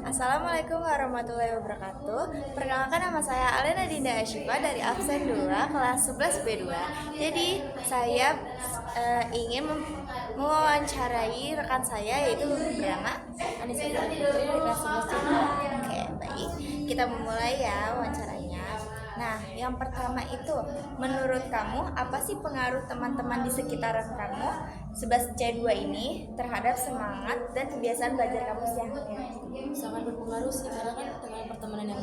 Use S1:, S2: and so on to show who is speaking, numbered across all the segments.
S1: Assalamualaikum warahmatullahi wabarakatuh. Perkenalkan, nama saya Alena Dinda Ashifa dari absen 2 kelas 11 B2. Jadi saya ingin mewawancarai rekan saya, yaitu bernama Anissa Putri dari kelas 11 B2. Oke, baik. Kita memulai ya wawancaranya. Nah, yang pertama itu, menurut kamu apa sih pengaruh teman-teman di sekitaran kamu 11 C2 ini terhadap semangat dan kebiasaan belajar kamu siang hari?
S2: Sangat berpengaruh sih, karena kan dengan pertemanan yang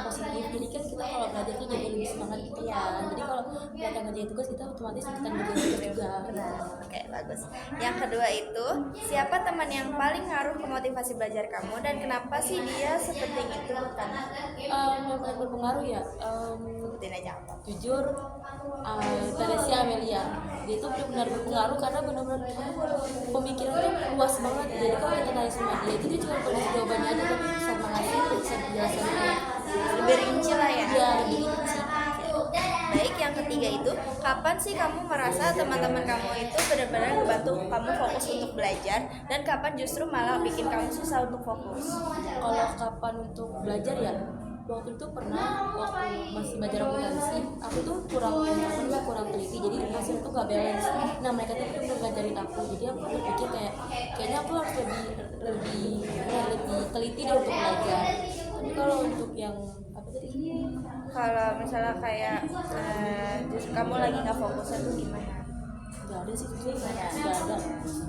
S2: positif, jadi kan kita kalau belajar tuh jadi lebih semangat gitu kan. Jadi kalau kita ngerjain tugas, kita otomatis ikutan ngerjain tugas juga.
S1: Benar. Oke, bagus. Yang kedua itu, siapa teman yang paling ngaruh ke motivasi belajar kamu dan kenapa sih dia sepenting itu bukan?
S2: Yang paling berpengaruh ya,
S1: Sebutin aja apa.
S2: jujur, Teresia Amelia. Dia itu benar-benar berpengaruh karena benar-benar pemikirannya luas banget. Jadi kalau kita tanya sama dia, itu dia cuma punya jawabannya aja, tapi bisa mengasih, bisa penjelasannya.
S1: Lebih rinci lah ya.
S2: Iya, lebih rinci.
S1: Baik, yang ketiga itu, kapan sih kamu merasa teman-teman kamu itu benar-benar membantu kamu fokus untuk belajar dan kapan justru malah bikin kamu susah untuk fokus?
S2: Kalau kapan untuk belajar ya, waktu itu pernah waktu masih belajar akuntansi, aku tuh kurang teliti, jadi hasil tuh gak balance. Nah, mereka tuh bener ngajarin aku, jadi aku berpikir kayaknya aku harus lebih teliti deh untuk belajar. Tapi kalau untuk yang apa tadi,
S1: Kalau misalnya kayak justru kamu lagi nggak fokusnya tuh gimana?
S2: nggak ada sih, jujur nggak ada.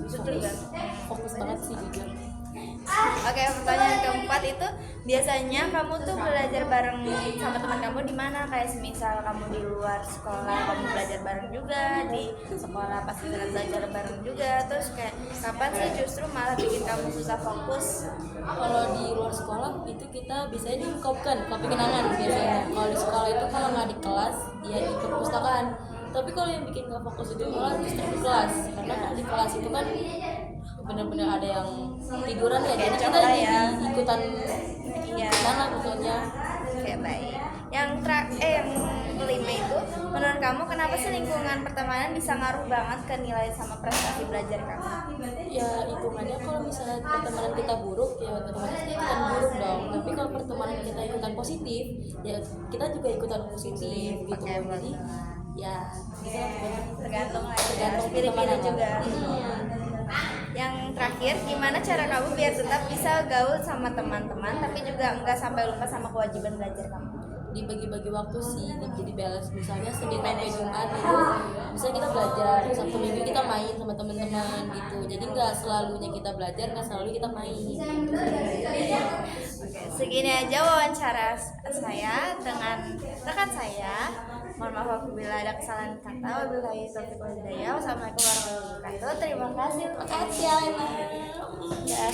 S1: Jujur kan?
S2: Fokus banget sih jujur.
S1: Oke, pertanyaan keempat itu, biasanya kamu tuh belajar bareng sama teman kamu di mana? Kayak semisal kamu di luar sekolah kamu belajar bareng juga, di sekolah pasti belajar bareng juga. Terus kayak kapan sih justru malah bikin kamu susah fokus?
S2: Kalau di luar sekolah itu kita biasanya di kopi kenangan biasanya. Kalau di sekolah itu kalau nggak di kelas ya di perpustakaan. Tapi kalau yang bikin nggak fokus itu malah justru di kelas, karena kan di kelas itu kan benar-benar ada yang tiduran ya, jadi kita
S1: Kecoh
S2: jadi
S1: ya.
S2: ikutan
S1: Iya.
S2: lah pokoknya.
S1: Oke, baik. Yang kelima itu, menurut kamu kenapa sih lingkungan pertemanan bisa ngaruh banget ke nilai sama prestasi belajar kamu?
S2: Ya hitungannya kalau misalnya pertemanan kita buruk ya otomatis kita ikutan buruk dong. Tapi kalau pertemanan kita ikutan positif ya kita juga ikutan positif gitu.
S1: Oke,
S2: Jadi ya kita
S1: Tergantung lah ya,
S2: tergantung
S1: spirit kita
S2: pertemanan
S1: juga. Yang terakhir, gimana cara kamu biar tetap bisa gaul sama teman-teman tapi juga enggak sampai lupa sama kewajiban belajar kamu?
S2: dibagi-bagi waktu sih, jadi balance. Misalnya Senin sampai Jumat itu misalnya kita belajar, Sabtu Minggu kita main sama teman-teman gitu. Jadi nggak selalunya kita belajar, nggak selalu kita main.
S1: Oke, segini aja wawancara saya dengan rekan saya. Mohon maaf apabila ada kesalahan kata. Wabillahi taufiq wal hidayah. Wassalamualaikum warahmatullahi wabarakatuh. Terima kasih.
S2: Makasih Alena.
S1: Ya.